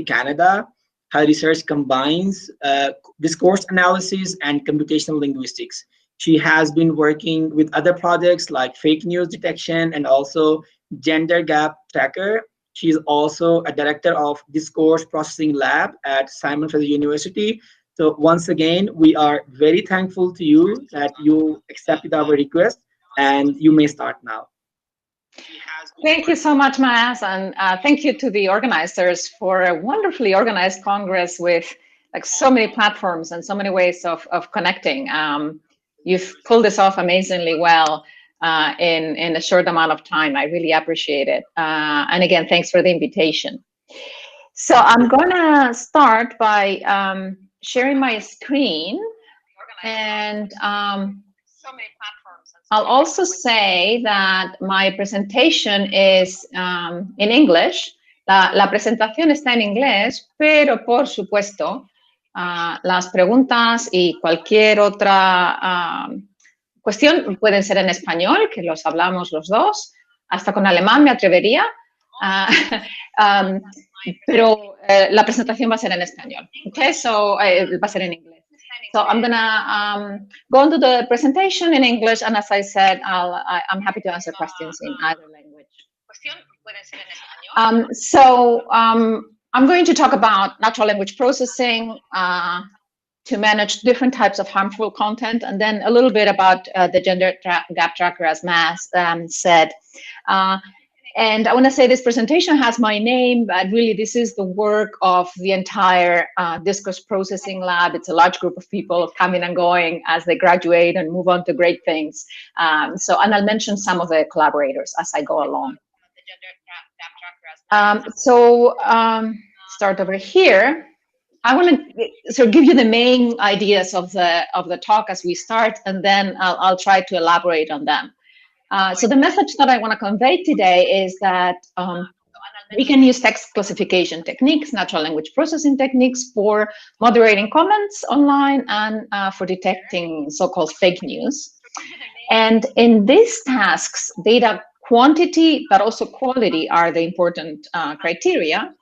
Canada. Her research combines discourse analysis and computational linguistics. She has been working with other projects like fake news detection and also gender gap tracker. She's also a director of Discourse Processing Lab at Simon Fraser University. So once again, we are very thankful to you that you accepted our request, and you may start now. Thank you so much, Maas, and thank you to the organizers for a wonderfully organized Congress with like so many platforms and so many ways of connecting. You've pulled this off amazingly well in a short amount of time. I really appreciate it. And again, thanks for the invitation. So I'm gonna start by sharing my screen, and I'll also say that my presentation is in English. La presentación está en inglés, pero por supuesto, las preguntas y cualquier otra cuestión pueden ser en español, que los hablamos los dos. Hasta con alemán me atrevería. Pero la presentación va a ser en español. Okay, so va a ser en inglés. So I'm gonna go into the presentation in English, and as I said, I'm happy to answer questions in either language. I'm going to talk about natural language processing to manage different types of harmful content, and then a little bit about the gender gap tracker, as Maas said. And I want to say this presentation has my name, but really this is the work of the entire Discourse Processing Lab. It's a large group of people coming and going as they graduate and move on to great things. And I'll mention some of the collaborators as I go along. Start over here. I want to sort of give you the main ideas of the talk as we start, and then I'll try to elaborate on them. So the message that I want to convey today is that we can use text classification techniques, natural language processing techniques for moderating comments online and for detecting so-called fake news. And in these tasks, data quantity, but also quality are the important criteria.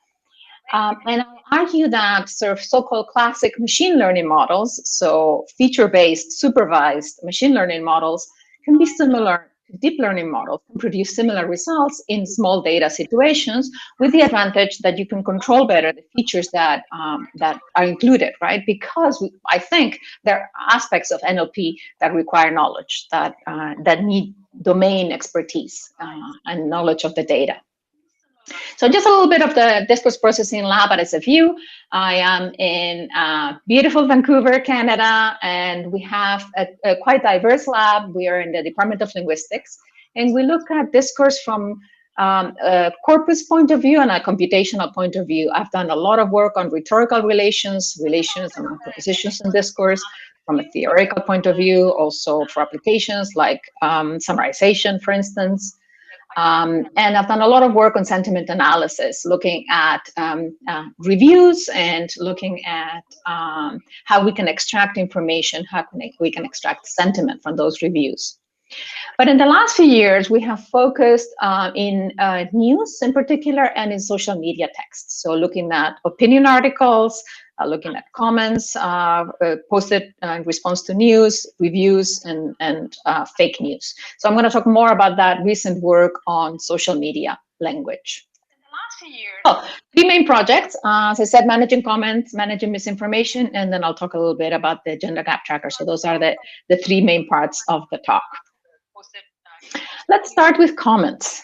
And I'll argue that sort of so-called classic machine learning models, so feature-based supervised machine learning models, can be similar. Deep learning models can produce similar results in small data situations, with the advantage that you can control better the features that are included, right? Because I think there are aspects of NLP that require knowledge, that need domain expertise and knowledge of the data. So just a little bit of the Discourse Processing Lab as a view. I am in beautiful Vancouver, Canada, and we have a quite diverse lab. We are in the Department of Linguistics, and we look at discourse from a corpus point of view and a computational point of view. I've done a lot of work on rhetorical relations among propositions in discourse from a theoretical point of view, also for applications like summarization, for instance. And I've done a lot of work on sentiment analysis, looking at reviews and looking at how we can extract information, how we can extract sentiment from those reviews. But in the last few years, we have focused in news in particular and in social media texts. So looking at opinion articles, looking at comments posted in response to news, reviews, and fake news. So I'm going to talk more about that recent work on social media language. Three main projects, as I said, managing comments, managing misinformation, and then I'll talk a little bit about the gender gap tracker. So those are the three main parts of the talk. Let's start with comments.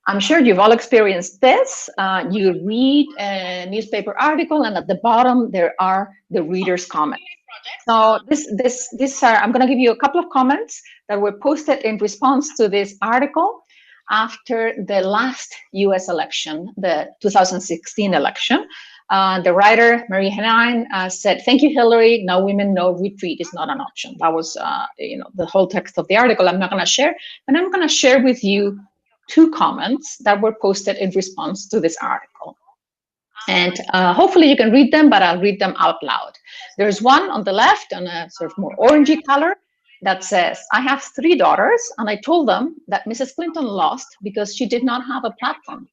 I'm sure you've all experienced this. You read a newspaper article, and at the bottom there are the reader's comments. So I'm going to give you a couple of comments that were posted in response to this article after the last U.S. election, the 2016 election. The writer, Marie Henine, said, "Thank you, Hillary. Now women know retreat is not an option." That was, the whole text of the article. I'm not going to share, but I'm going to share with you two comments that were posted in response to this article. And hopefully you can read them, but I'll read them out loud. There's one on the left on a sort of more orangey color that says, I have 3 daughters, and I told them that Mrs. Clinton lost because she did not have a platform.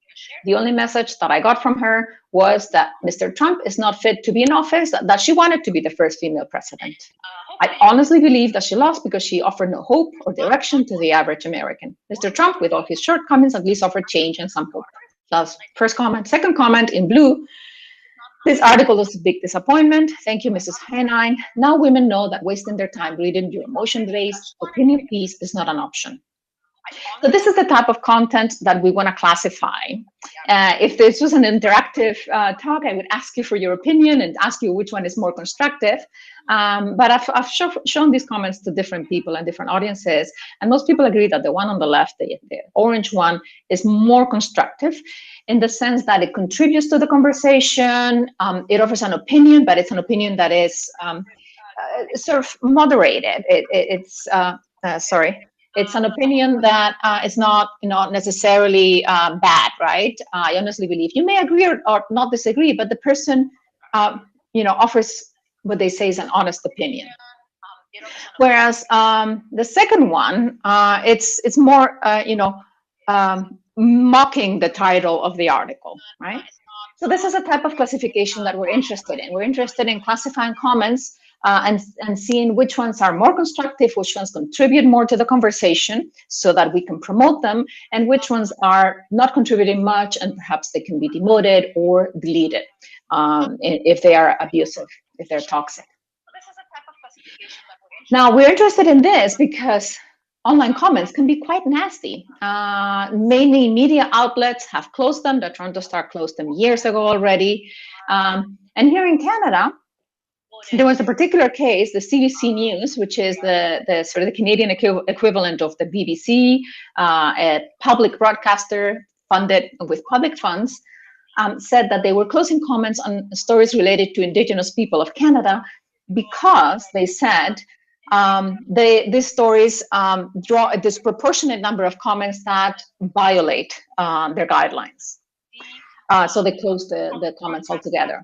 The only message that I got from her was that Mr. Trump is not fit to be in office, that she wanted to be the first female president. I honestly believe that she lost because she offered no hope or direction to the average American. Mr. Trump, with all his shortcomings, at least offered change and some hope. That's first comment. Second comment in blue. This article was a big disappointment. Thank you, Mrs. Heinlein. Now women know that wasting their time reading your emotion-based opinion piece is not an option. So this is the type of content that we want to classify. If this was an interactive talk, I would ask you for your opinion and ask you which one is more constructive. But I've shown these comments to different people and different audiences, and most people agree that the one on the left, the orange one, is more constructive in the sense that it contributes to the conversation. It offers an opinion, but it's an opinion that is sort of moderated. It's an opinion that is not necessarily bad, right? I honestly believe you may agree or not disagree, but the person offers what they say is an honest opinion. Whereas the second one, it's more mocking the title of the article, right? So this is a type of classification that we're interested in. We're interested in classifying comments and seeing which ones are more constructive, which ones contribute more to the conversation so that we can promote them, and which ones are not contributing much and perhaps they can be demoted or deleted if they are abusive, if they're toxic. Now, we're interested in this because online comments can be quite nasty. Many media outlets have closed them. The Toronto Star closed them years ago already. And here in Canada, there was a particular case, the CBC News, which is the sort of the Canadian equivalent of the BBC, a public broadcaster funded with public funds, said that they were closing comments on stories related to Indigenous people of Canada because they said these stories draw a disproportionate number of comments that violate their guidelines. So they closed the comments altogether.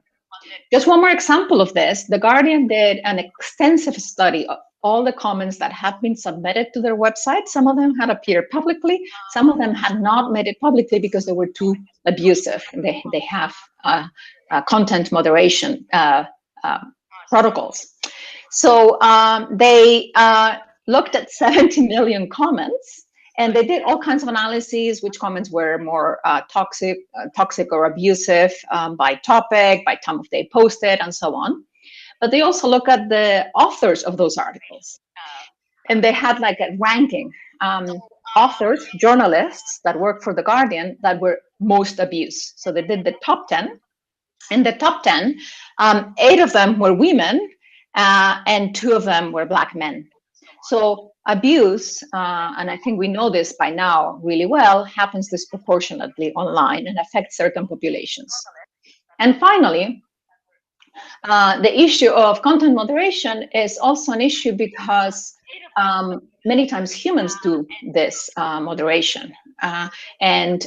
Just one more example of this, The Guardian did an extensive study of all the comments that have been submitted to their website. Some of them had appeared publicly, some of them had not made it publicly because they were too abusive. They have content moderation protocols. So they looked at 70 million comments, and they did all kinds of analyses, which comments were more toxic or abusive by topic, by time of day posted, and so on. But they also look at the authors of those articles. And they had like a ranking. Authors, journalists that work for The Guardian that were most abused. So they did the top 10. In the top 10, 8 of them were women, and 2 of them were Black men. So abuse, and I think we know this by now really well, happens disproportionately online and affects certain populations. And finally, the issue of content moderation is also an issue because many times humans do this moderation. And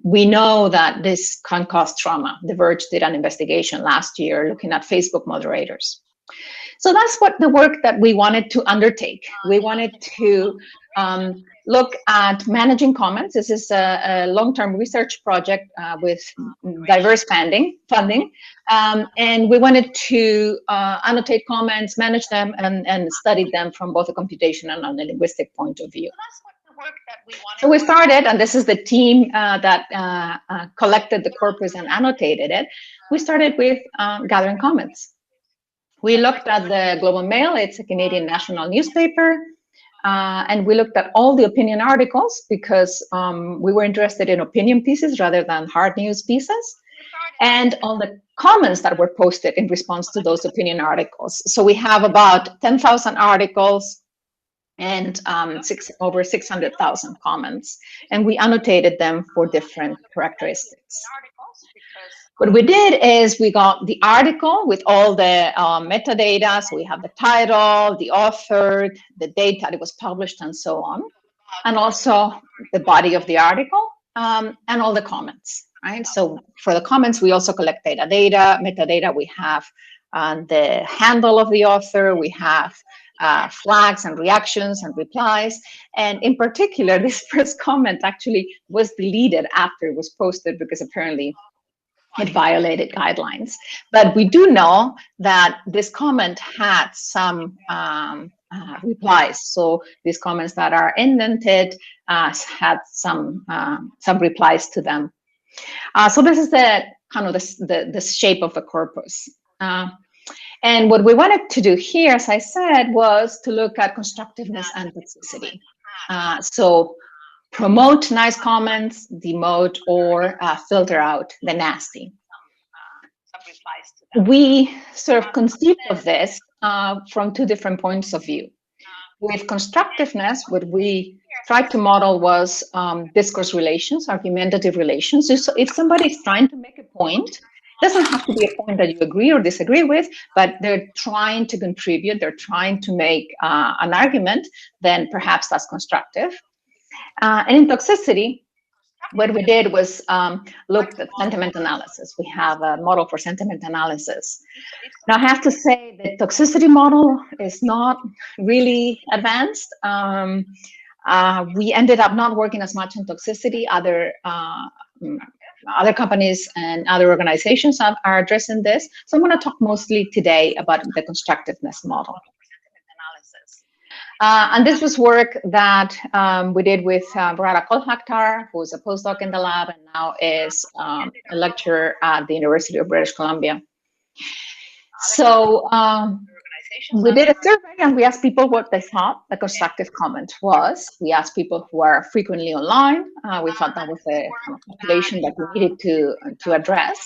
we know that this can cause trauma. The Verge did an investigation last year looking at Facebook moderators. So that's what the work that we wanted to undertake. We wanted to look at managing comments. This is a long-term research project with diverse funding. And we wanted to annotate comments, manage them, and study them from both a computational and a linguistic point of view. So we started, and this is the team that collected the corpus and annotated it. We started with gathering comments. We looked at the Globe and Mail, it's a Canadian national newspaper, and we looked at all the opinion articles because we were interested in opinion pieces rather than hard news pieces, and all the comments that were posted in response to those opinion articles. So we have about 10,000 articles and over 600,000 comments, and we annotated them for different characteristics. What we did is we got the article with all the metadata. So we have the title, the author, the date that it was published, and so on. And also the body of the article and all the comments, right? So for the comments, we also collect metadata. We have the handle of the author. We have flags and reactions and replies. And in particular, this first comment actually was deleted after it was posted because apparently it violated guidelines. But we do know that this comment had some replies. So these comments that are indented had some replies to them. So this is the kind of the shape of the corpus. And what we wanted to do here, as I said, was to look at constructiveness and toxicity. So promote nice comments, demote, or filter out the nasty. We sort of conceived of this from two different points of view. With constructiveness, what we tried to model was discourse relations, argumentative relations. So if somebody is trying to make a point, it doesn't have to be a point that you agree or disagree with, but they're trying to contribute, they're trying to make an argument, then perhaps that's constructive. And in toxicity, what we did was looked at sentiment analysis. We have a model for sentiment analysis. Now, I have to say the toxicity model is not really advanced. We ended up not working as much on toxicity. Other companies and other organizations are addressing this. So I'm going to talk mostly today about the constructiveness model. And this was work that we did with Barada Kolhaktar, who is a postdoc in the lab and now is a lecturer at the University of British Columbia. So we did a survey and we asked people what they thought the constructive comment was. We asked people who are frequently online. We thought that was a population that we needed to address.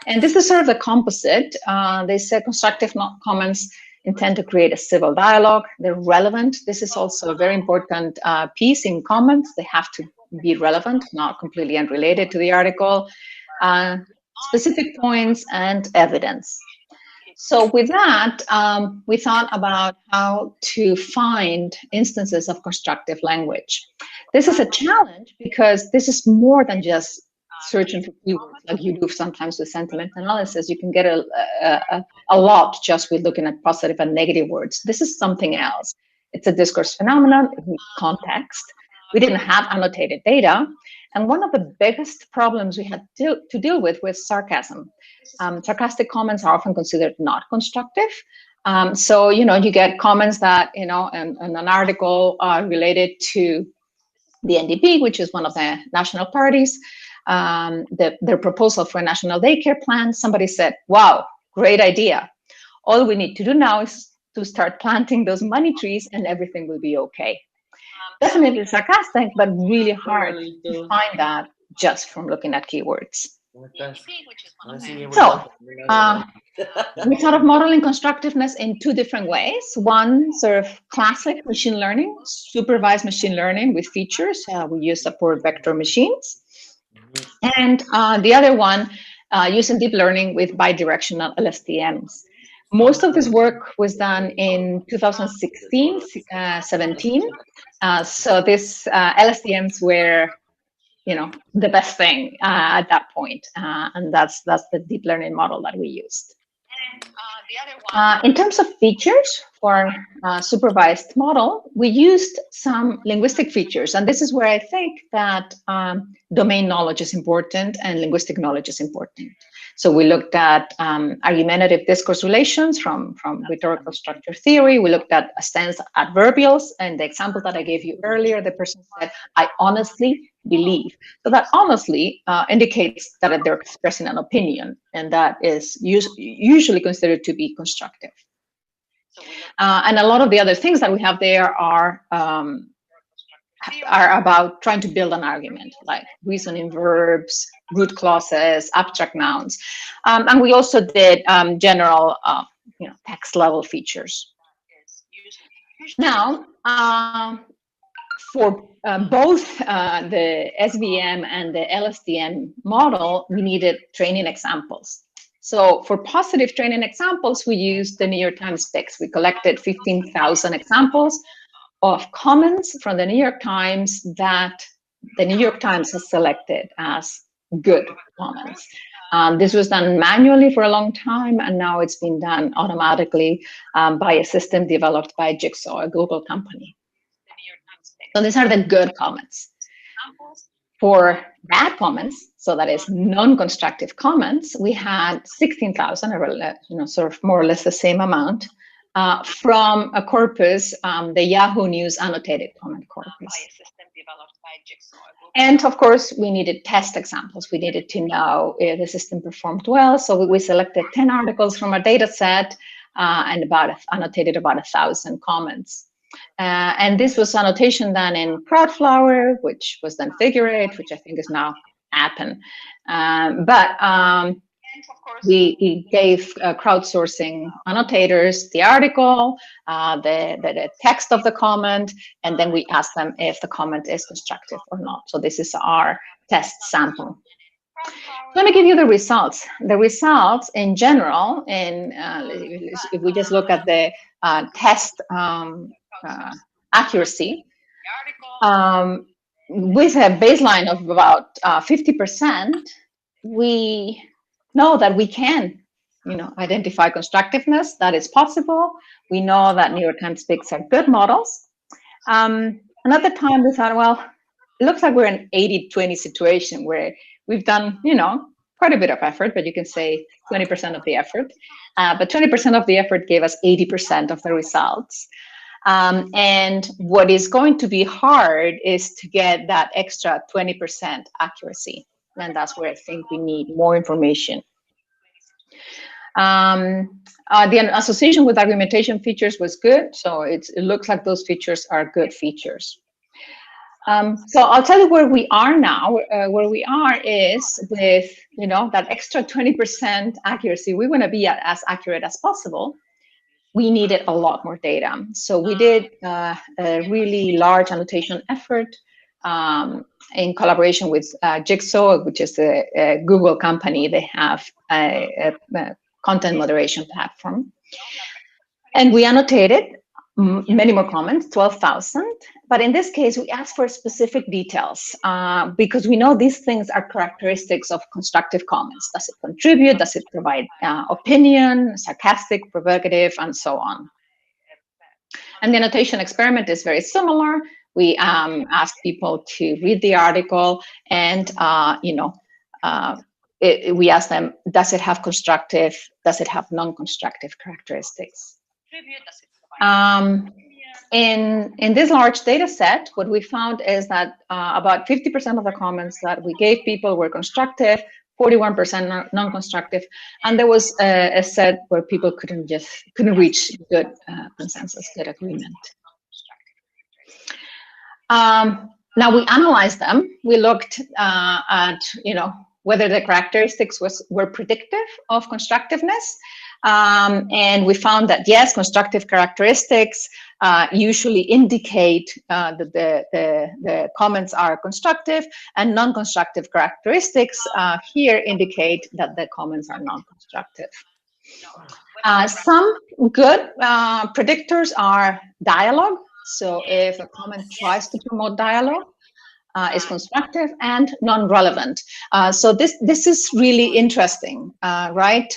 And this is sort of the composite. They said constructive comments intend to create a civil dialogue. They're relevant. This is also a very important piece in comments. They have to be relevant, not completely unrelated to the article. Specific points and evidence. So with that, we thought about how to find instances of constructive language. This is a challenge because this is more than just searching for keywords like you do sometimes with sentiment analysis. You can get a lot just with looking at positive and negative words. This is something else. It's a discourse phenomenon in context. We didn't have annotated data. And one of the biggest problems we had to deal with was sarcasm. Sarcastic comments are often considered not constructive. So, you get comments that, in an article related to the NDP, which is one of the national parties, their proposal for a national daycare plan, somebody said, wow, great idea. All we need to do now is to start planting those money trees and everything will be okay. Definitely sarcastic, but really hard to find that just from looking at keywords. So, we thought of modeling constructiveness in two different ways. One, sort of classic machine learning, supervised machine learning with features. We use support vector machines. And the other one, using deep learning with bidirectional LSTMs. Most of this work was done in 2016, 17. So this LSTMs were, the best thing at that point. And that's the deep learning model that we used. In terms of features for supervised model, we used some linguistic features. And this is where I think that domain knowledge is important and linguistic knowledge is important. So we looked at argumentative discourse relations from rhetorical structure theory. We looked at stance adverbials. And the example that I gave you earlier, the person said, I honestly believe. So that honestly indicates that they're expressing an opinion, and that is usually considered to be constructive. And a lot of the other things that we have there are about trying to build an argument, like reasoning verbs, root clauses, abstract nouns. And we also did general text level features. Now, for both the SVM and the LSTM model, we needed training examples. So for positive training examples, we used the New York Times picks. We collected 15,000 examples of comments from the New York Times that the New York Times has selected as good comments. This was done manually for a long time, and now it's been done automatically by a system developed by Jigsaw, a Google company. So these are the good comments. For bad comments, so that is non-constructive comments, we had 16,000, or sort of more or less the same amount, from a corpus, the Yahoo News annotated comment corpus. And of course, we needed test examples. We needed to know if the system performed well. So we selected 10 articles from a data set and annotated about 1,000 comments. And this was annotation done in Crowdflower, which was then Figure 8, which I think is now Appen. We gave crowdsourcing annotators the article, the text of the comment, and then we asked them if the comment is constructive or not. So this is our test sample. Let me give you the results. The results in general, if we just look at the test accuracy, with a baseline of about 50%, we know that we can, identify constructiveness, that is possible. We know that New York Times picks are good models. And at the time we thought, well, it looks like we're in an 80-20 situation where we've done, quite a bit of effort, but you can say 20% of the effort. But 20% of the effort gave us 80% of the results. And what is going to be hard is to get that extra 20% accuracy. And that's where I think we need more information. The association with argumentation features was good. So it looks like those features are good features. So I'll tell you where we are now. Where we are is with, that extra 20% accuracy. We want to be as accurate as possible. We needed a lot more data. So we did a really large annotation effort in collaboration with Jigsaw, which is a Google company. They have a content moderation platform. And we annotated many more comments, 12,000. But in this case, we asked for specific details because we know these things are characteristics of constructive comments. Does it contribute? Does it provide opinion, sarcastic, provocative, and so on? And the annotation experiment is very similar. We asked people to read the article and, we asked them, does it have constructive, does it have non-constructive characteristics? In this large data set, what we found is that about 50% of the comments that we gave people were constructive, 41% non-constructive, and there was a set where people couldn't reach good consensus, good agreement. Now we analyzed them. We looked at whether the characteristics were predictive of constructiveness. And we found that yes, constructive characteristics usually indicate that the comments are constructive, and non-constructive characteristics here indicate that the comments are non-constructive. Some good predictors are dialogue. So if a comment tries to promote dialogue, is constructive, and non-relevant. So this is really interesting, right?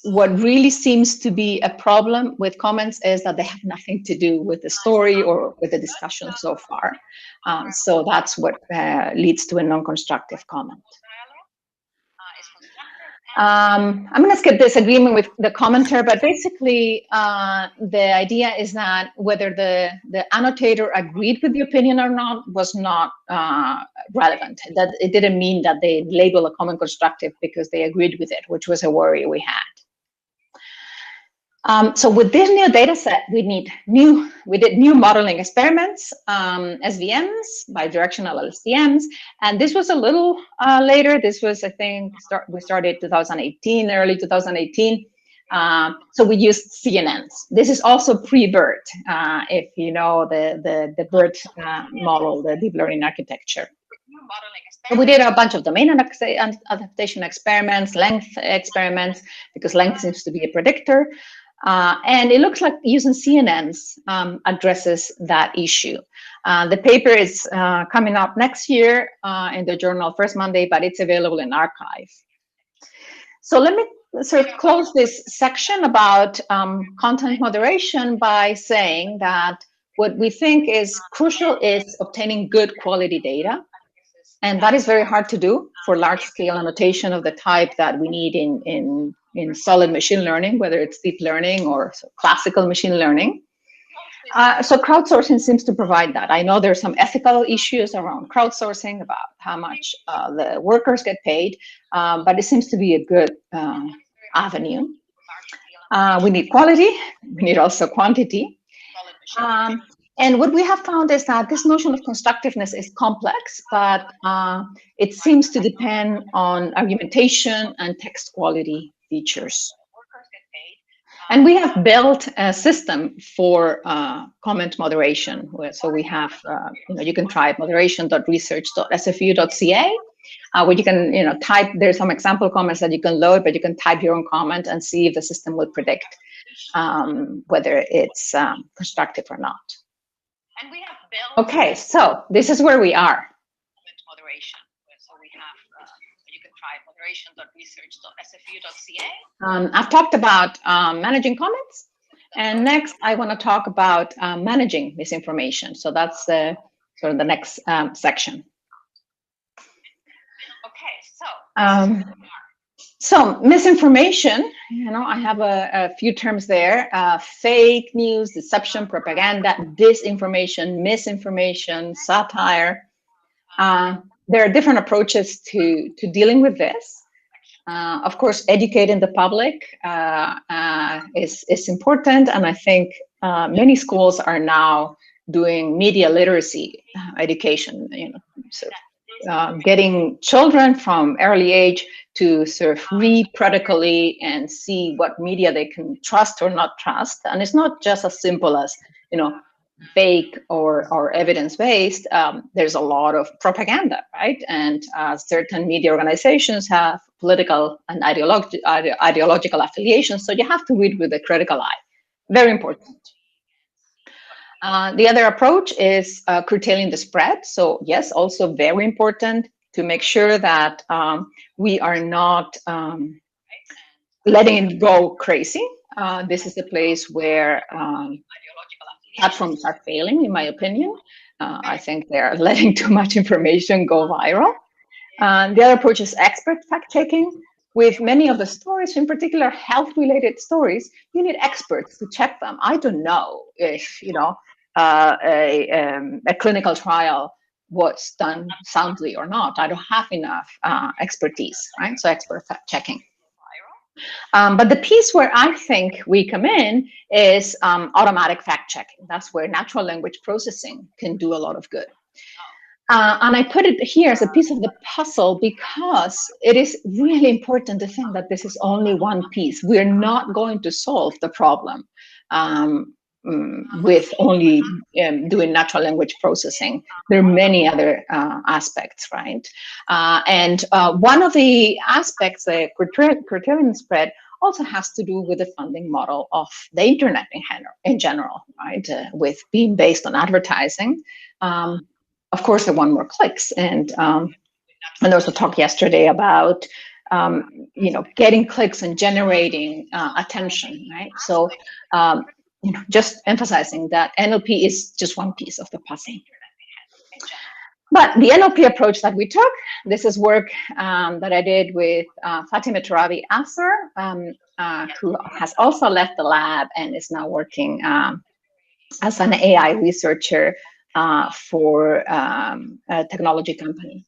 What really seems to be a problem with comments is that they have nothing to do with the story or with the discussion so far. So that's what leads to a non-constructive comment. I'm going to skip this agreement with the commenter, but basically the idea is that whether the annotator agreed with the opinion or not was not relevant. That it didn't mean that they label a comment constructive because they agreed with it, which was a worry we had. So with this new data set, we did new modeling experiments, SVMs, bidirectional LSTMs, and this was a little later. This was, I think, we started 2018, early 2018. So we used CNNs. This is also pre-BERT, if you know the BERT model, the deep learning architecture. So we did a bunch of domain adaptation experiments, length experiments, because length seems to be a predictor. And it looks like using CNNs addresses that issue. The paper is coming up next year in the journal First Monday, but it's available in archive. So let me sort of close this section about content moderation by saying that what we think is crucial is obtaining good quality data. And that is very hard to do for large-scale annotation of the type that we need in solid machine learning, whether it's deep learning or classical machine learning. So crowdsourcing seems to provide that. I know there's some ethical issues around crowdsourcing about how much the workers get paid, but it seems to be a good avenue. We need quality, we need also quantity. And what we have found is that this notion of constructiveness is complex, but it seems to depend on argumentation and text quality features. And we have built a system for comment moderation. So we have, you can try moderation.research.sfu.ca, where you can, type. There's some example comments that you can load, but you can type your own comment and see if the system will predict whether it's constructive or not. And we have built. Okay, so this is where we are. Moderation. So we have, you can try moderation.research.sfu.ca. I've talked about managing comments, and next I want to talk about managing misinformation. So that's sort of the next section. Okay, so misinformation, I have a few terms there: fake news, deception, propaganda, disinformation, misinformation, satire. There are different approaches to dealing with this. Of course, educating the public is important, and I think many schools are now doing media literacy education. Getting children from early age to sort of read critically and see what media they can trust or not trust. And it's not just as simple as, fake or evidence-based. There's a lot of propaganda, right? And certain media organizations have political and ideological affiliations. So you have to read with a critical eye. Very important. The other approach is curtailing the spread. So yes, also very important to make sure that we are not letting it go crazy. This is the place where platforms are failing, in my opinion. I think they're letting too much information go viral. The other approach is expert fact-checking. With many of the stories, in particular health-related stories, you need experts to check them. I don't know if, a clinical trial was done soundly or not. I don't have enough expertise, right? So expert fact-checking. But the piece where I think we come in is automatic fact-checking. That's where natural language processing can do a lot of good. And I put it here as a piece of the puzzle because it is really important to think that this is only one piece. We're not going to solve the problem with only doing natural language processing. There are many other aspects, right? And one of the aspects, the curtailing spread, also has to do with the funding model of the internet in general, right? With being based on advertising. Of course, they want more clicks, and there was a talk yesterday about getting clicks and generating attention, right? So just emphasizing that NLP is just one piece of the puzzle. But the NLP approach that we took, this is work that I did with Fatima Turabi Asser, who has also left the lab and is now working as an AI researcher for a technology company.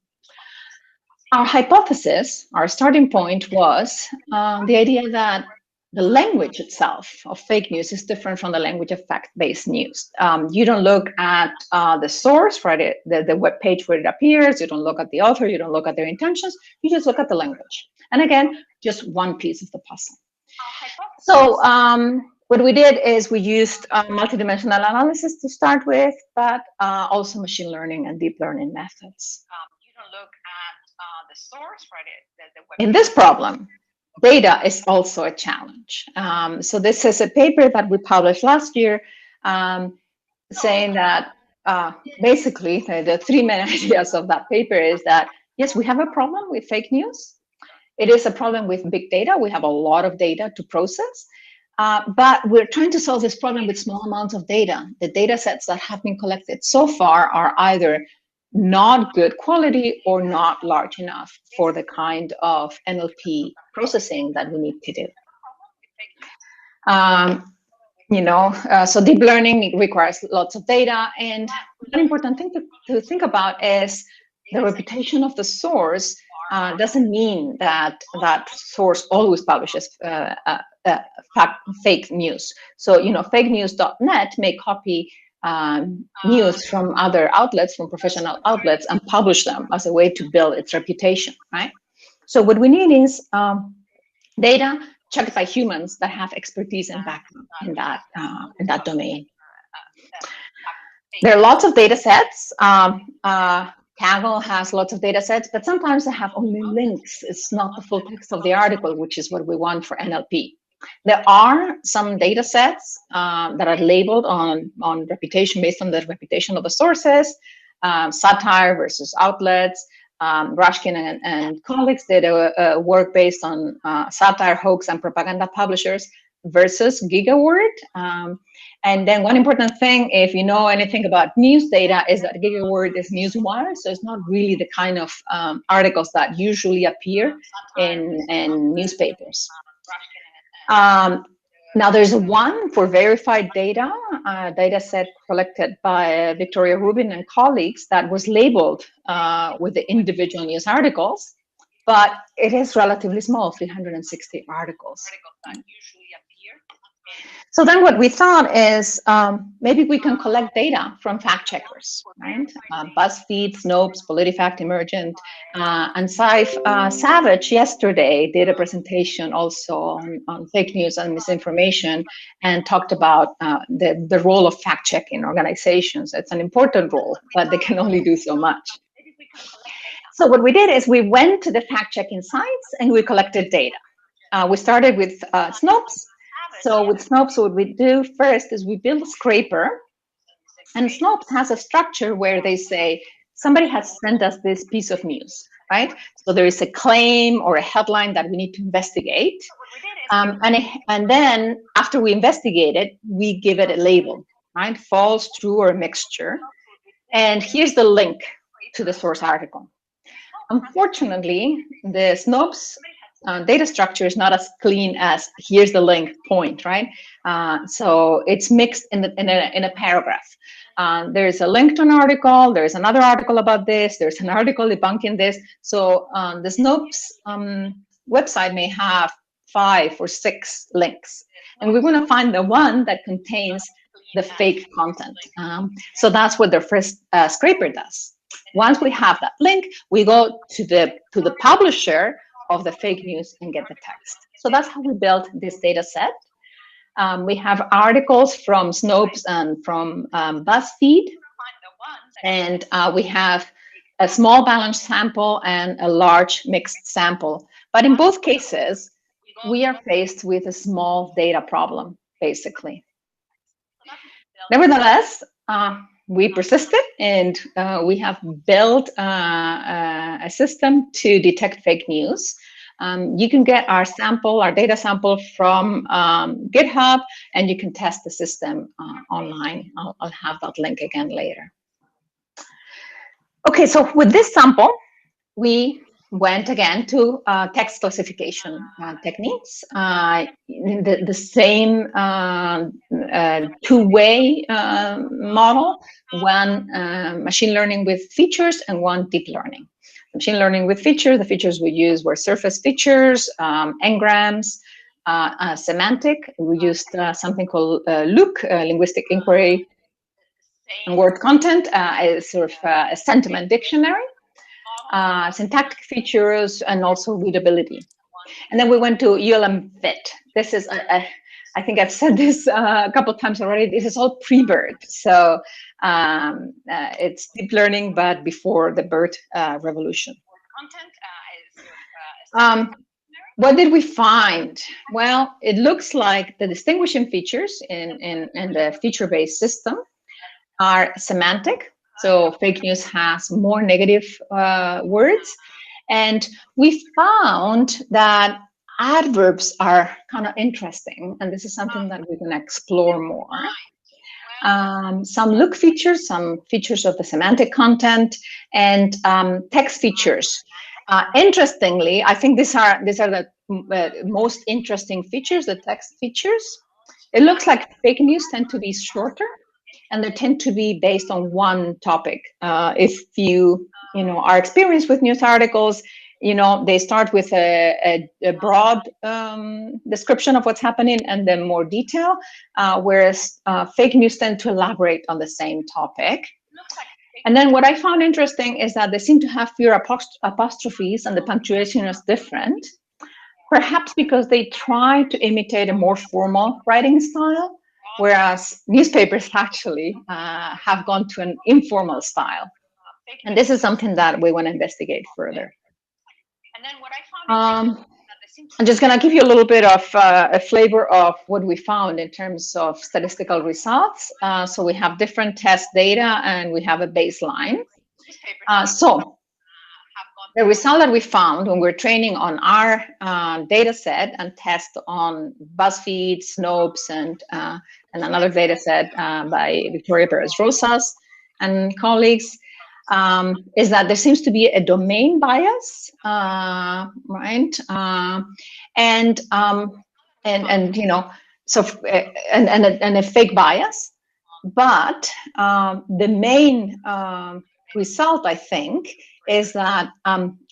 Our hypothesis, our starting point was the idea that the language itself of fake news is different from the language of fact-based news. You don't look at the source for it, the web page where it appears. You don't look at the author. You don't look at their intentions. You just look at the language. And again, just one piece of the puzzle. So what we did is we used multidimensional analysis to start with, but also machine learning and deep learning methods. You don't look at the source for it. In this problem, data is also a challenge. So this is a paper that we published last year saying that basically the three main ideas of that paper is that, yes, we have a problem with fake news. It is a problem with big data. We have a lot of data to process, but we're trying to solve this problem with small amounts of data. The data sets that have been collected so far are either not good quality or not large enough for the kind of NLP processing that we need to do. So deep learning requires lots of data, and one important thing to think about is the reputation of the source doesn't mean that that source always publishes fake news. So, fakenews.net may copy news from other outlets, from professional outlets, and publish them as a way to build its reputation, right? So what we need is data checked by humans that have expertise and background in that domain. There are lots of data sets. Kaggle has lots of data sets, but sometimes they have only links. It's not the full text of the article, which is what we want for NLP. There are some data sets that are labeled on reputation, based on the reputation of the sources, satire versus outlets. Rashkin and colleagues did a work based on satire, hoax, and propaganda publishers versus GigaWord. And then one important thing, if you know anything about news data, is that GigaWord is newswire, so it's not really the kind of articles that usually appear in newspapers. Now there's one for verified data, a data set collected by Victoria Rubin and colleagues that was labeled with the individual news articles, but it is relatively small, 360 articles. So then what we thought is maybe we can collect data from fact checkers, right? BuzzFeed, Snopes, PolitiFact, Emergent, and Saif Savage yesterday did a presentation also on fake news and misinformation and talked about the role of fact checking organizations. It's an important role, but they can only do so much. So what we did is we went to the fact checking sites and we collected data. We started with Snopes. So with Snopes, what we do first is we build a scraper, and Snopes has a structure where they say, somebody has sent us this piece of news, right? So there is a claim or a headline that we need to investigate. And then after we investigate it, we give it a label, right? False, true, or a mixture. And here's the link to the source article. Unfortunately, the Snopes data structure is not as clean as here's the link point, right? So it's mixed in a paragraph. There's a link to an article, there's another article about this, there's an article debunking this. So the Snopes website may have 5 or 6 links, and we're going to find the one that contains the fake content. So that's what the first scraper does. Once we have that link, we go to the publisher of the fake news and get the text. So that's how we built this data set. We have articles from Snopes and from BuzzFeed, and we have a small balanced sample and a large mixed sample. But in both cases, we are faced with a small data problem, basically. Nevertheless, we persisted, and we have built a system to detect fake news. You can get our sample, our data sample from GitHub, and you can test the system online. I'll have that link again later. Okay, so with this sample, we went again to text classification techniques, the same two-way model, one machine learning with features and one deep learning. Machine learning with features, the features we used were surface features, engrams, semantic. We used something called LINQ, linguistic inquiry and word content, is sort of a sentiment dictionary. Syntactic features, and also readability. And then we went to ULM Fit. This is, I think I've said this a couple of times already, this is all pre-BERT. So it's deep learning, but before the BERT revolution. What did we find? Well, it looks like the distinguishing features in the feature-based system are semantic. So fake news has more negative words, And we found that adverbs are kind of interesting, and this is something that we're going to explore more. Some look features, some features of the semantic content, and text features. Interestingly, I think these are the most interesting features, the text features. It looks like fake news tend to be shorter, and they tend to be based on one topic. If you are experienced with news articles, they start with a broad description of what's happening and then more detail, whereas fake news tend to elaborate on the same topic. And then what I found interesting is that they seem to have fewer apostrophes, and the punctuation is different, perhaps because they try to imitate a more formal writing style, whereas newspapers actually have gone to an informal style. And this is something that we want to investigate further. I'm just going to give you a little bit of a flavor of what we found in terms of statistical results. So we have different test data, and we have a baseline. So the result that we found when we're training on our data set and test on BuzzFeed, Snopes, and another data set by Victoria Perez Rosas and colleagues, is that there seems to be a domain bias, right? And a fake bias. But the main result, I think, is that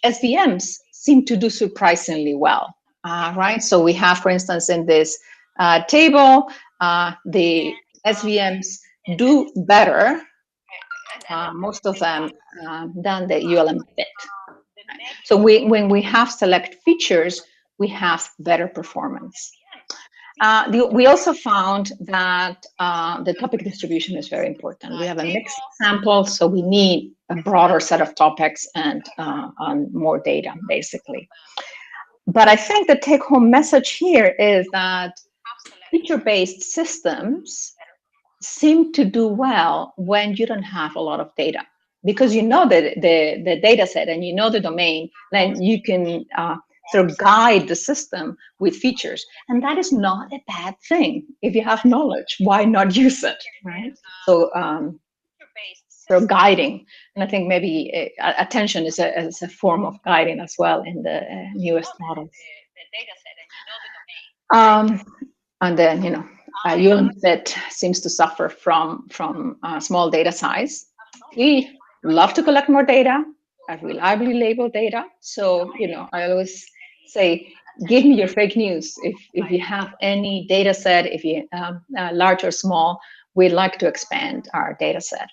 SVMs seem to do surprisingly well, right? So we have, for instance, in this table, the SVMs do better, most of them, than the ULM fit. So when we have select features, we have better performance. We also found that the topic distribution is very important. We have a mixed sample, so we need a broader set of topics and more data, basically. But I think the take-home message here is that feature-based systems seem to do well when you don't have a lot of data, because you know the data set and you know the domain, then you can sort of guide the system with features. And that is not a bad thing. If you have knowledge, why not use it, right? So guiding, and I think maybe attention is a form of guiding as well in the newest models. And then, ULM fit seems to suffer from small data size. We love to collect more data, reliably labeled data. So, I always say, give me your fake news. If you have any data set, if you large or small, we'd like to expand our data set.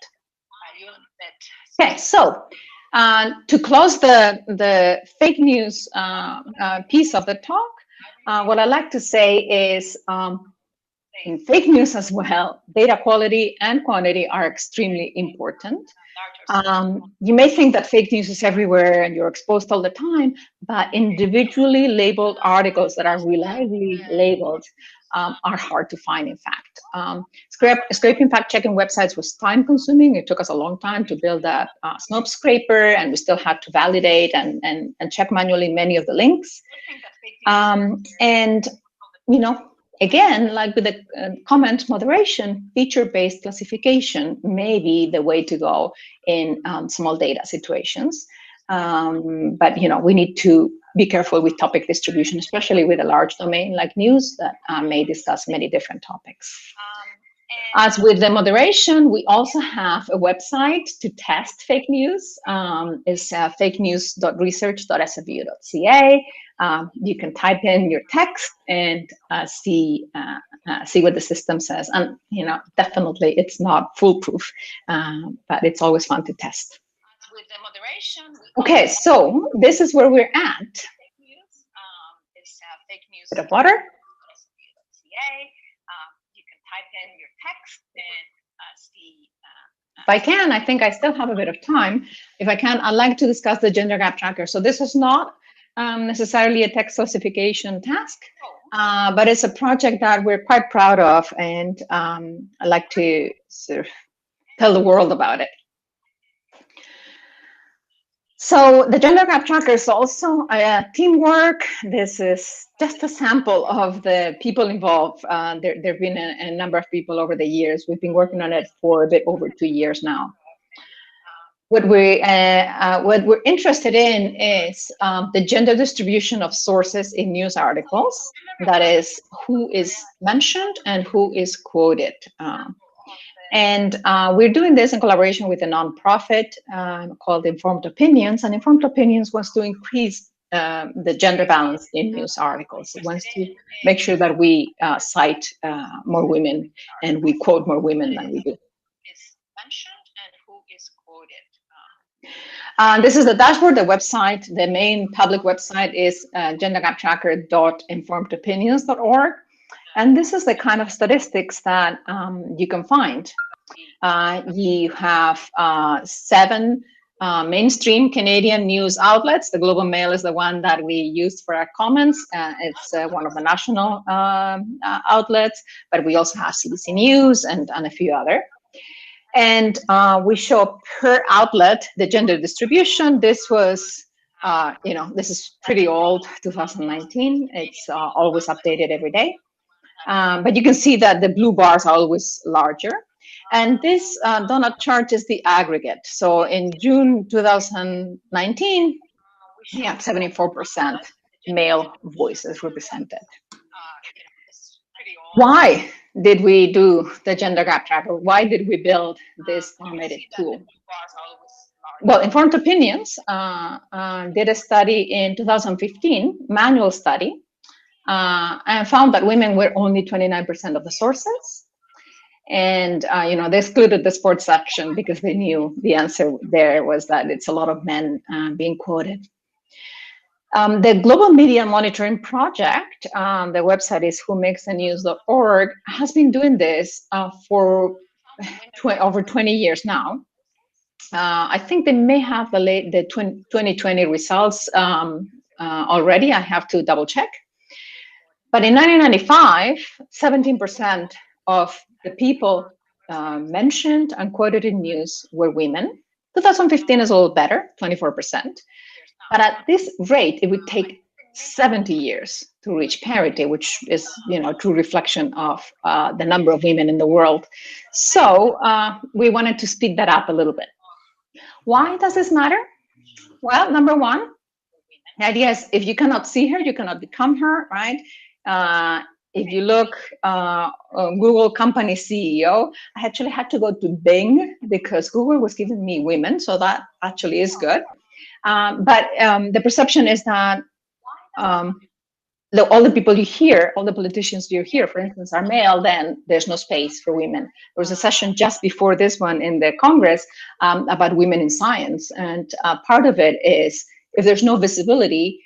Okay, so to close the fake news piece of the talk, what I like to say is, in fake news as well, data quality and quantity are extremely important. You may think that fake news is everywhere and you're exposed all the time, but individually labeled articles that are reliably labeled are hard to find, in fact. Scraping fact-checking websites was time-consuming. It took us a long time to build that Snopes scraper, and we still had to validate and check manually many of the links. Again, like with the comment moderation, feature-based classification may be the way to go in small data situations. But we need to be careful with topic distribution, especially with a large domain like news that may discuss many different topics. As with the moderation, we also have a website to test fake news. It's fakenews.research.sfu.ca. You can type in your text and see what the system says. And definitely it's not foolproof, but it's always fun to test. Okay, so this is where we're at. Bit of water. If I can, I think I still have a bit of time. If I can, I'd like to discuss the gender gap tracker. So this is not necessarily a text classification task, but it's a project that we're quite proud of, and I'd like to sort of tell the world about it. So the gender gap tracker is also teamwork. This is just a sample of the people involved. There have been a number of people over the years. We've been working on it for a bit over 2 years now. What we're interested in is the gender distribution of sources in news articles. That is, who is mentioned and who is quoted. And we're doing this in collaboration with a nonprofit called Informed Opinions. And Informed Opinions wants to increase the gender balance in news articles. It wants to make sure that we cite more women and we quote more women than we do. Is mentioned and who is quoted. This is the dashboard, the website. The main public website is gendergaptracker.informedopinions.org. And this is the kind of statistics that you can find. You have 7 mainstream Canadian news outlets. The Globe and Mail is the one that we used for our comments. It's one of the national outlets, but we also have CBC News and a few other. And we show per outlet the gender distribution. This was, this is pretty old, 2019. It's always updated every day. But you can see that the blue bars are always larger. And this donut chart is the aggregate. So in June 2019, we have 74% male voices represented. Why did we do the gender gap tracker? Why did we build this automated tool? Well, Informed Opinions did a study in 2015, manual study, and found that women were only 29% of the sources. And, they excluded the sports section because they knew the answer there was that it's a lot of men being quoted. The Global Media Monitoring Project, the website is whomakesthenews.org, has been doing this for over 20 years now. I think they may have the 2020 results already. I have to double check. But in 1995, 17% of the people mentioned and quoted in news were women. 2015 is a little better, 24%. But at this rate, it would take 70 years to reach parity, which is, a true reflection of the number of women in the world. So we wanted to speed that up a little bit. Why does this matter? Well, number one, the idea is if you cannot see her, you cannot become her, right? If you look, Google company CEO, I actually had to go to Bing because Google was giving me women, so that actually is good. But the perception is that all the people you hear, all the politicians you hear, for instance, are male, then there's no space for women. There was a session just before this one in the Congress about women in science. And part of it is if there's no visibility,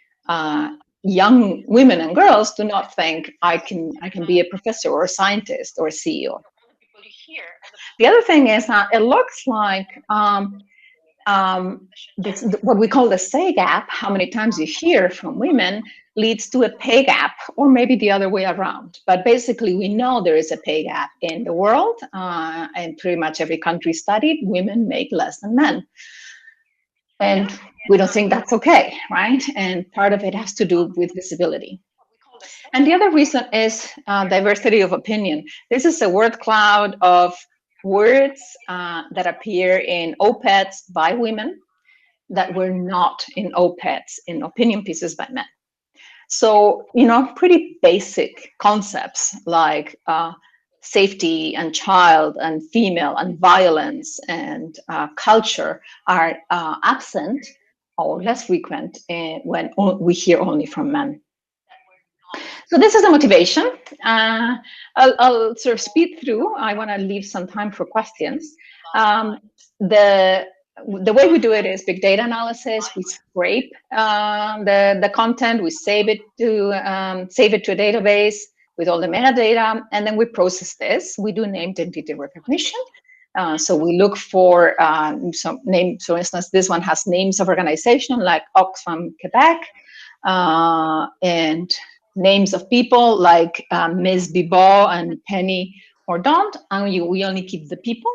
young women and girls do not think I can be a professor or a scientist or a CEO. The other thing is that it looks like what we call the say gap, how many times you hear from women, leads to a pay gap, or maybe the other way around. But basically, we know there is a pay gap in the world, and pretty much every country studied, women make less than men. And we don't think that's okay, right? And part of it has to do with visibility. And the other reason is diversity of opinion. This is a word cloud of words that appear in op-eds by women that were not in op-eds, in opinion pieces by men. So, pretty basic concepts like safety and child and female and violence and culture are absent or less frequent when we hear only from men. So this is the motivation. I'll sort of speed through. I want to leave some time for questions. The way we do it is big data analysis. We scrape the content. We save it to a database with all the metadata, and then we process this. We do named entity recognition. So we look for some names. For instance, this one has names of organization like Oxfam Quebec, and names of people like Ms. Bibot and Penny Mordaunt, and we only keep the people.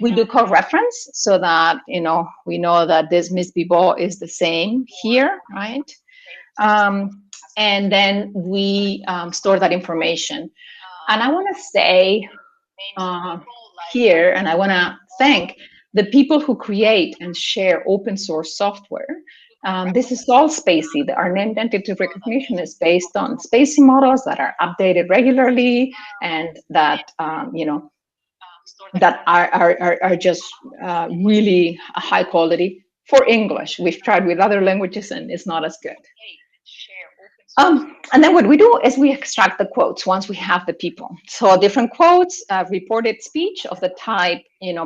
We do co-reference so that, we know that this Miss Bibo is the same here, right? And then we store that information. And I want to say here, and I want to thank the people who create and share open source software. This is all SPACY. Our named entity recognition is based on SPACY models that are updated regularly and that, that are just really high quality for English. We've tried with other languages and it's not as good. And then what we do is we extract the quotes once we have the people. So different quotes, reported speech of the type,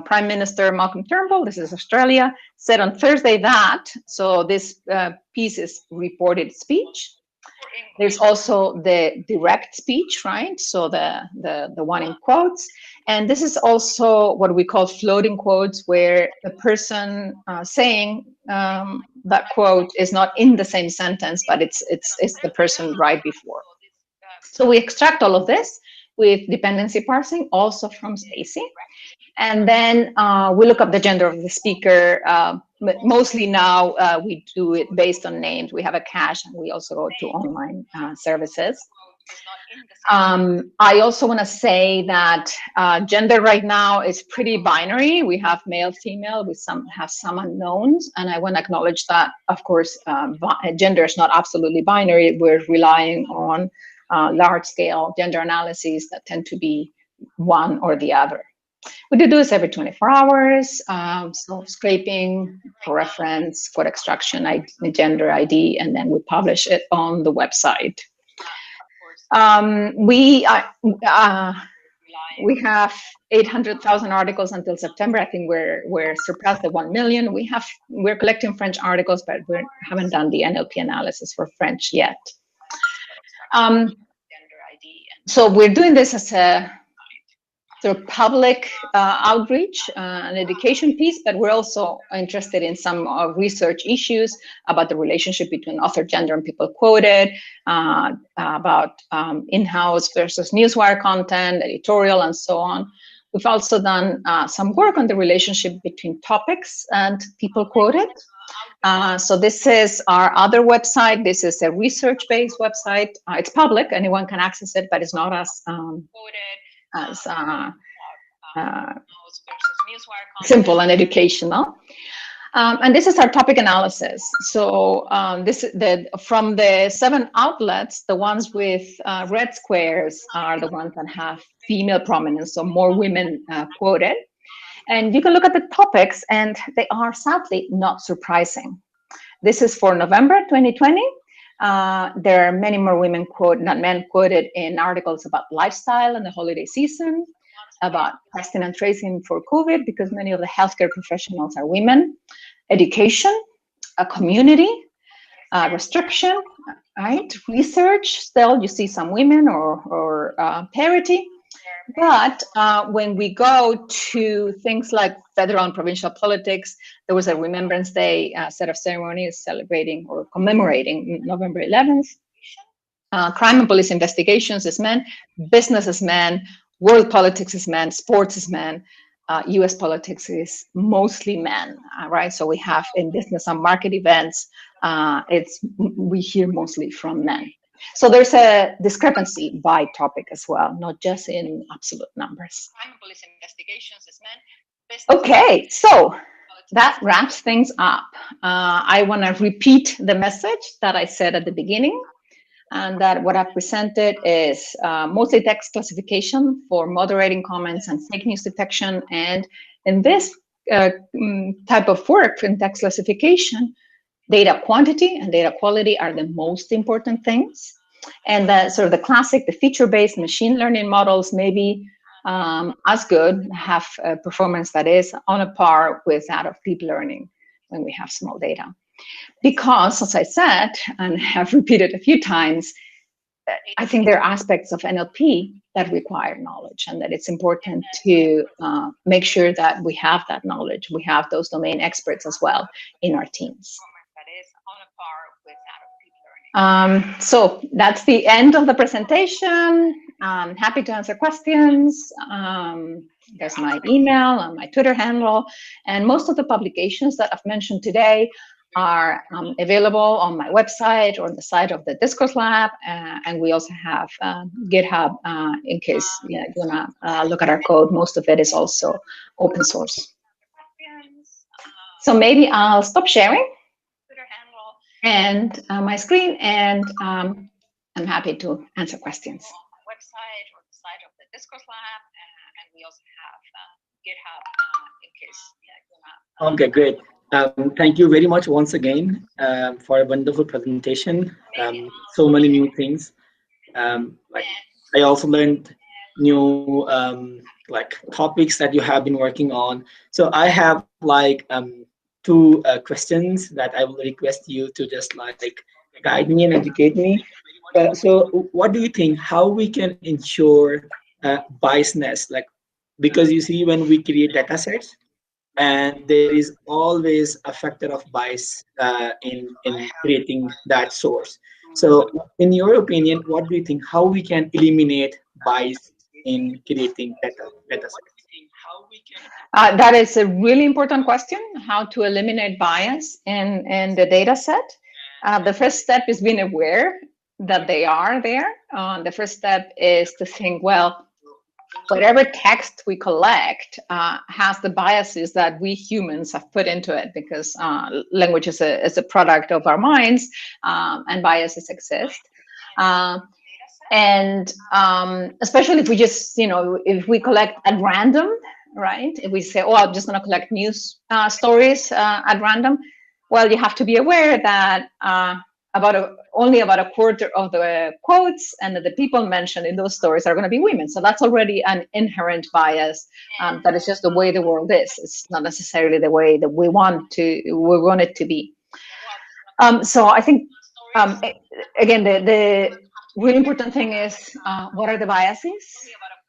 Prime Minister Malcolm Turnbull, this is Australia, said on Thursday that, so this piece is reported speech. There's also the direct speech, right? So the one in quotes. And this is also what we call floating quotes, where the person saying that quote is not in the same sentence, but it's the person right before. So we extract all of this with dependency parsing, also from SPACY. And then we look up the gender of the speaker. Mostly now we do it based on names. We have a cache, and we also go to online services. I also want to say that gender right now is pretty binary. We have male, female, we have some unknowns, and I want to acknowledge that, of course, gender is not absolutely binary. We're relying on large-scale gender analyses that tend to be one or the other. We do this every 24 hours, so scraping for reference, for extraction, gender ID, and then we publish it on the website. We have 800,000 articles until September. I think we're surpassed the 1 million. We're collecting French articles, but we haven't done the NLP analysis for French yet. So we're doing this as a sort of public outreach and education piece, but we're also interested in some research issues about the relationship between author gender and people quoted, about in-house versus newswire content, editorial, and so on. We've also done some work on the relationship between topics and people quoted. So this is our other website. This is a research-based website. It's public, anyone can access it, but it's not as simple and educational. And this is our topic analysis. So from the 7 outlets, the ones with red squares are the ones that have female prominence, so more women quoted. And you can look at the topics, and they are sadly not surprising. This is for November 2020. There are many more women not men quoted in articles about lifestyle and the holiday season, about testing and tracing for COVID, because many of the healthcare professionals are women, education, a community, restriction, right? Research, still you see some women or parity. But when we go to things like federal and provincial politics, there was a Remembrance Day set of ceremonies celebrating or commemorating November 11th. Crime and police investigations is men, business is men, world politics is men, sports is men, US politics is mostly men, right? So we have in business and market events, we hear mostly from men. So there's a discrepancy by topic as well, not just in absolute numbers. Okay, so that wraps things up. I want to repeat the message that I said at the beginning, and that what I've presented is mostly text classification for moderating comments and fake news detection. And in this type of work in text classification, data quantity and data quality are the most important things. And sort of the classic, the feature-based machine learning models may be as good, have a performance that is on a par with that of deep learning when we have small data. Because, as I said, and have repeated a few times, I think there are aspects of NLP that require knowledge, and that it's important to make sure that we have that knowledge. We have those domain experts as well in our teams. So that's the end of the presentation. I'm happy to answer questions. There's my email and my Twitter handle. And most of the publications that I've mentioned today are available on my website or on the site of the Discourse Lab. And we also have GitHub in case you want to look at our code. Most of it is also open source. So maybe I'll stop sharing and my screen, and I'm happy to answer questions. Website or the site of the Discourse Lab, and we also have GitHub in case you wanna. Okay, great. Thank you very much once again for a wonderful presentation. So many new things. Like I also learned new like topics that you have been working on. So I have like two questions that I will request you to just like guide me and educate me. So what do you think, how we can ensure biasness? Like, because you see when we create data sets, and there is always a factor of bias in creating that source. So in your opinion, what do you think, how we can eliminate bias in creating data sets? That is a really important question, how to eliminate bias in the data set. The first step is being aware that they are there. The first step is to think, well, whatever text we collect has the biases that we humans have put into it, because language is a product of our minds, and biases exist. And especially if we just, if we collect at random, right? If we say, oh, I'm just going to collect news stories at random, well, you have to be aware that only about a quarter of the quotes and the people mentioned in those stories are going to be women. So that's already an inherent bias. That is just the way the world is. It's not necessarily the way that we want it to be. So I think, again, the really important thing is what are the biases?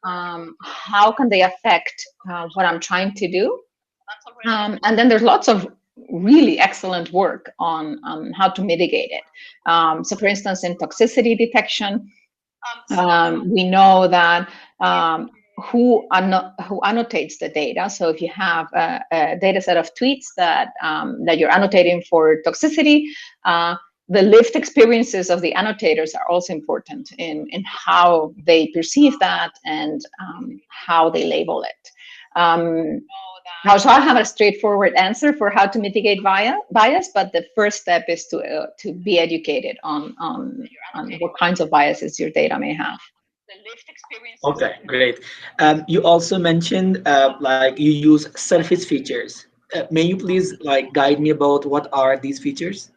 How can they affect what I'm trying to do? And then there's lots of really excellent work on how to mitigate it. So for instance, in toxicity detection, we know that who annotates the data. So if you have a data set of tweets that you're annotating for toxicity, the lived experiences of the annotators are also important in how they perceive that and how they label it. Now, so I have a straightforward answer for how to mitigate bias, but the first step is to be educated on what kinds of biases your data may have. Okay, great. You also mentioned like you use surface features. May you please like guide me about what are these features?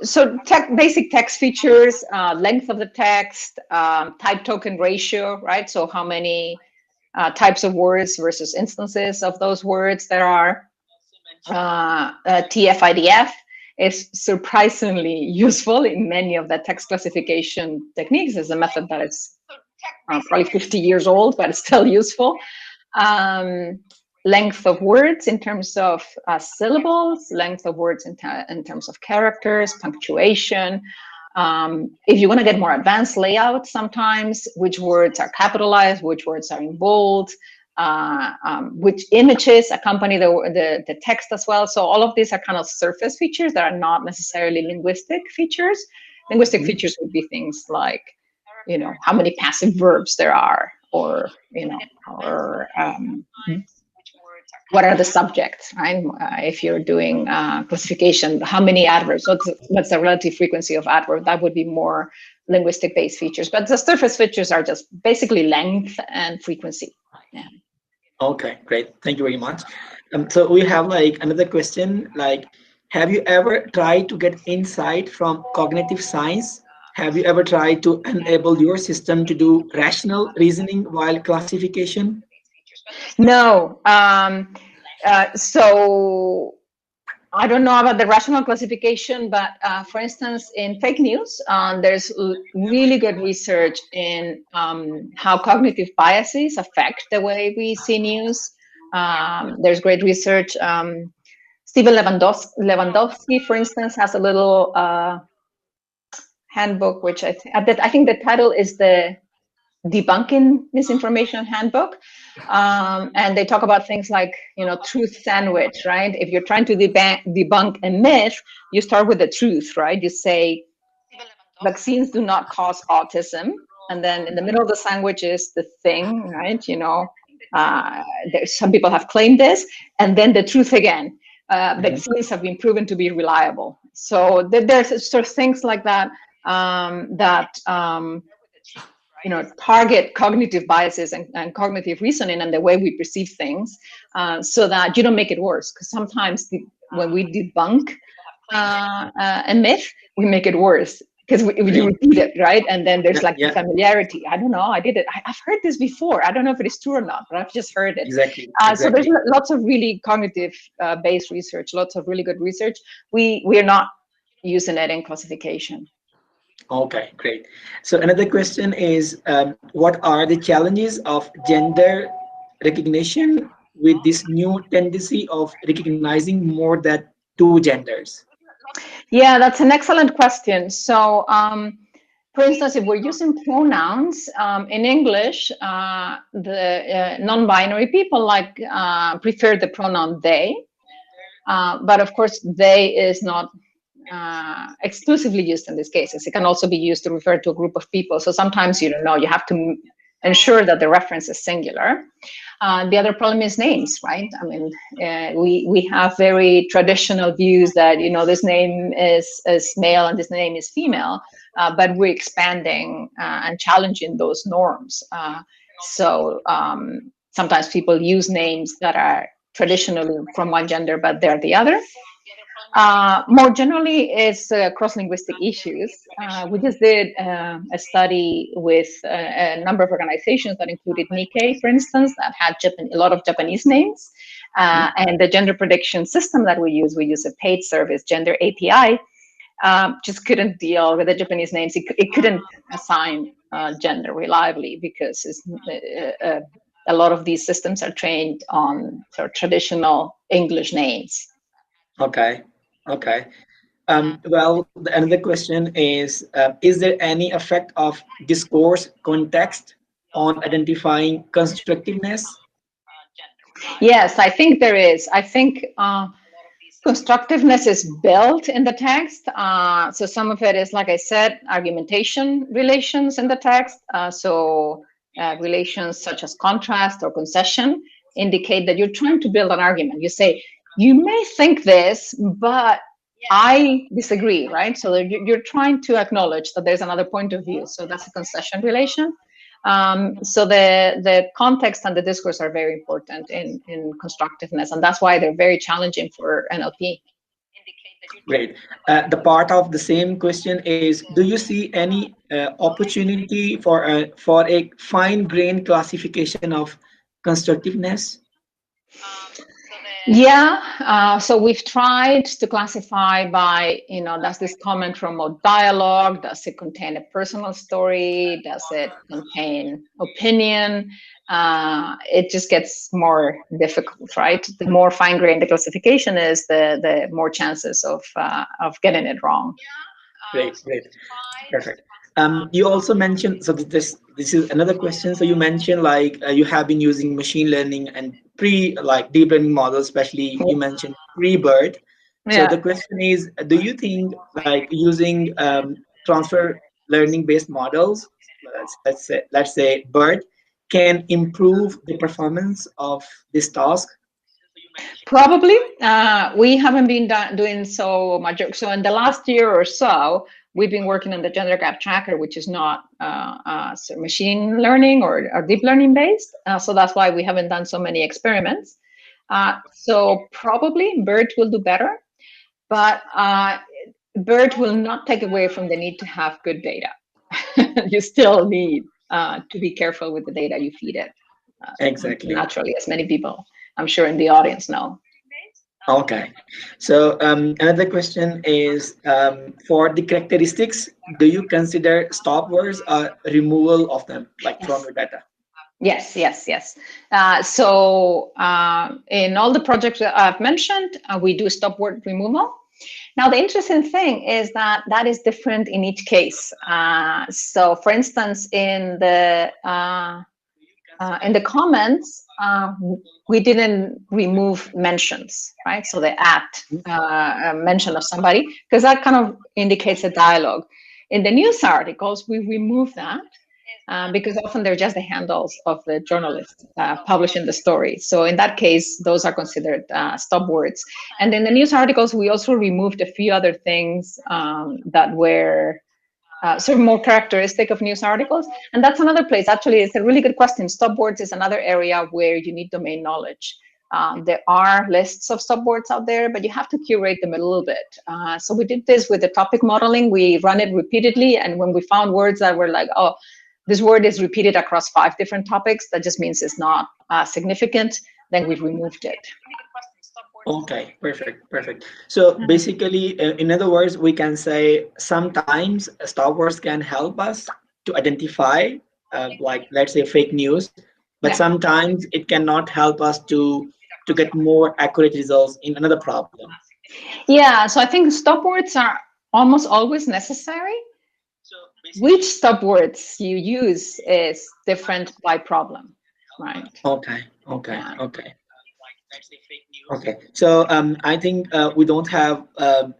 So basic text features, length of the text, type token ratio, right? So how many types of words versus instances of those words there are. TF-IDF is surprisingly useful in many of the text classification techniques. It's a method that is probably 50 years old, but it's still useful. Length of words in terms of syllables, length of words in terms of characters, punctuation. If you want to get more advanced layout, sometimes which words are capitalized, which words are in bold, which images accompany the text as well. So all of these are kind of surface features that are not necessarily linguistic features. Linguistic features would be things like, how many passive verbs there are, or, or what are the subjects, right? If you're doing classification, how many adverbs, what's the relative frequency of adverb? That would be more linguistic-based features. But the surface features are just basically length and frequency. Yeah. Okay, great. Thank you very much. So we have like another question, like, have you ever tried to get insight from cognitive science? Have you ever tried to enable your system to do rational reasoning while classification? No. So I don't know about the rational classification, but for instance, in fake news, there's really good research in how cognitive biases affect the way we see news. There's great research. Stephen Lewandowski, for instance, has a little handbook, which I think the title is the debunking misinformation handbook. And they talk about things like, truth sandwich, right? If you're trying to debunk a myth, you start with the truth, right? You say, vaccines do not cause autism. And then in the middle of the sandwich is the thing, right? Some people have claimed this. And then the truth again. Vaccines have been proven to be reliable. So there's sort of things like that target cognitive biases and cognitive reasoning and the way we perceive things, so that you don't make it worse. Because sometimes when we debunk a myth, we make it worse because we repeat it, right? And then there's the familiarity. I don't know, I did it. I've heard this before. I don't know if it is true or not, but I've just heard it. Exactly. So there's lots of really cognitive based research, lots of really good research. We're not using it in classification. Okay, great. So another question is, what are the challenges of gender recognition with this new tendency of recognizing more than two genders? Yeah, that's an excellent question. So, for instance, if we're using pronouns in English, the non-binary people prefer the pronoun they, but of course, they is not exclusively used in these cases. It can also be used to refer to a group of people. So sometimes you have to ensure that the reference is singular. The other problem is names, right? I mean, we have very traditional views that, this name is male and this name is female, but we're expanding and challenging those norms. So sometimes people use names that are traditionally from one gender, but they're the other. More generally, it's cross-linguistic issues. We just did a study with a number of organizations that included Nikkei, for instance, that had a lot of Japanese names. And the gender prediction system that we use a paid service, Gender API, just couldn't deal with the Japanese names. It couldn't assign gender reliably because a lot of these systems are trained on sort of traditional English names. Okay. Well, another question is there any effect of discourse context on identifying constructiveness? Yes, I think there is. I think constructiveness is built in the text. So some of it is, like I said, argumentation relations in the text. So relations such as contrast or concession indicate that you're trying to build an argument. You say, you may think this, but I disagree, right? So you're trying to acknowledge that there's another point of view. So that's a concession relation. So the context and the discourse are very important in constructiveness, and that's why they're very challenging for NLP. Great. The part of the same question is, do you see any opportunity for a fine-grained classification of constructiveness? Yeah, so we've tried to classify by, does this comment from a dialogue? Does it contain a personal story? Does it contain opinion? It just gets more difficult, right? The more fine-grained the classification is, the more chances of getting it wrong. Great, perfect. You also mentioned, so this is another question. So you mentioned you have been using machine learning and deep learning models, especially you mentioned pre-BERT. So the question is, do you think using transfer learning based models, let's say BERT, can improve the performance of this task? Probably. We haven't been doing so much. So in the last year or so, we've been working on the gender gap tracker, which is not machine learning or deep learning based. So that's why we haven't done so many experiments. So probably BERT will do better, but BERT will not take away from the need to have good data. You still need to be careful with the data you feed it. Exactly. Naturally, as many people, I'm sure, in the audience know. Okay, so another question is, for the characteristics, do you consider stop words or removal of them, from your data? Yes. So in all the projects that I've mentioned, we do stop word removal. Now, the interesting thing is that that is different in each case. So, for instance, in the comments, we didn't remove mentions, right? So the mention of somebody, because that kind of indicates a dialogue. In the news articles, we remove that because often they're just the handles of the journalist publishing the story. So in that case, those are considered stop words. And in the news articles, we also removed a few other things that were sort of more characteristic of news articles. And that's another place, actually, it's a really good question. Stop words is another area where you need domain knowledge. There are lists of stop words out there, but you have to curate them a little bit. So we did this with the topic modeling. We run it repeatedly. And when we found words that were like, oh, this word is repeated across 5 different topics, that just means it's not significant, then we removed it. Okay, perfect. So basically, in other words, we can say sometimes stop words can help us to identify, like let's say fake news, but sometimes it cannot help us to get more accurate results in another problem. Yeah, so I think stop words are almost always necessary. Which stop words you use is different by problem, right? Okay. Okay, so I think we don't have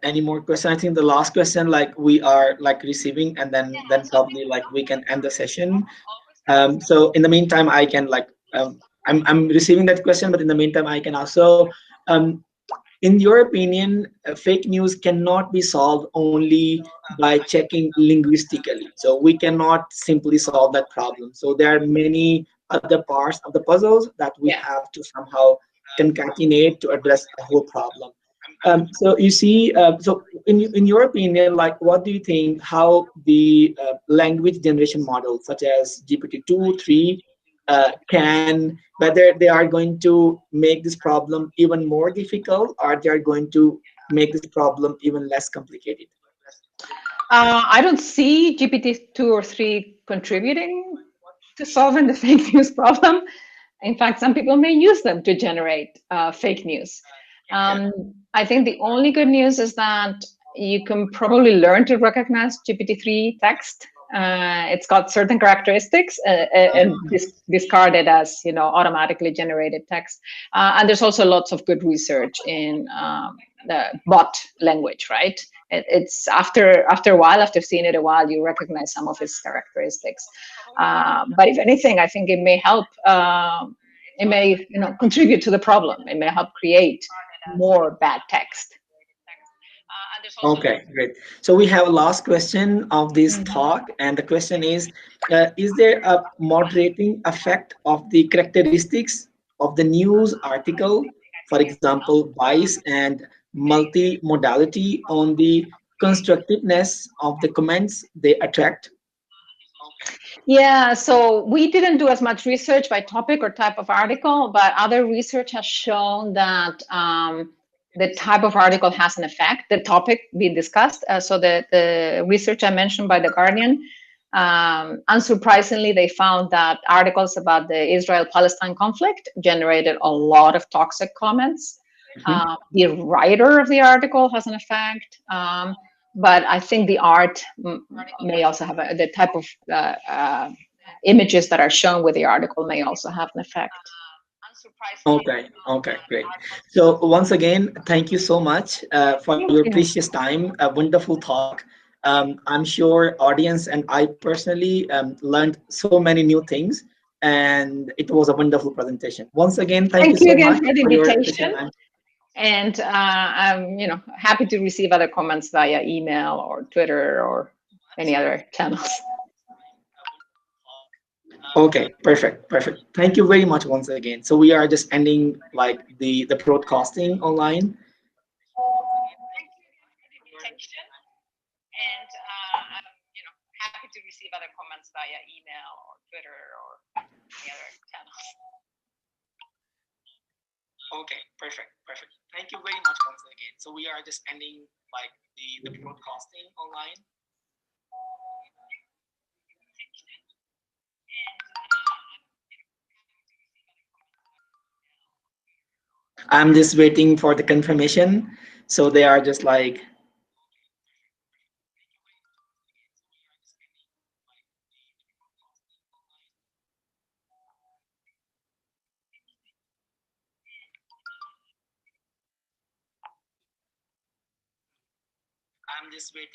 any more questions. I think the last question, like we are like receiving, and then probably like we can end the session. So in the meantime, I can like I'm receiving that question, but in the meantime, I can also, in your opinion, fake news cannot be solved only by checking linguistically. So we cannot simply solve that problem. So there are many other parts of the puzzles that we have to somehow concatenate to address the whole problem. So you see, so in your opinion, like what do you think how the language generation models such as GPT-2, 3 can, whether they are going to make this problem even more difficult or they are going to make this problem even less complicated? I don't see GPT-2 or 3 contributing to solving the fake news problem. In fact, some people may use them to generate fake news. I think the only good news is that you can probably learn to recognize GPT-3 text. It's got certain characteristics and discard it as automatically generated text. And there's also lots of good research in the bot language, right? It's after a while, after seeing it a while, you recognize some of its characteristics. But if anything, I think it may help. It may contribute to the problem. It may help create more bad text. Okay, great. So we have a last question of this talk, and the question is there a moderating effect of the characteristics of the news article, for example, bias and multimodality, on the constructiveness of the comments they attract? Yeah, so we didn't do as much research by topic or type of article, but other research has shown that the type of article has an effect, the topic being discussed. So the research I mentioned by The Guardian, unsurprisingly, they found that articles about the Israel-Palestine conflict generated a lot of toxic comments. The writer of the article has an effect. But I think the art may also have the type of images that are shown with the article may also have an effect. Okay, great. So once again, thank you so much for your precious time. A wonderful talk. I'm sure audience and I personally learned so many new things, and it was a wonderful presentation. Once again, thank you so again much for the for your invitation. time. And I'm happy to receive other comments via email or Twitter or any other channels. Okay, perfect. Thank you very much once again. So we are just ending like the broadcasting online. And I'm happy to receive other comments via email or Twitter or any other channels. Okay, perfect. Thank you very much once again. So we are just ending like the broadcasting online. I'm just waiting for the confirmation. So they are just like, I'm just waiting.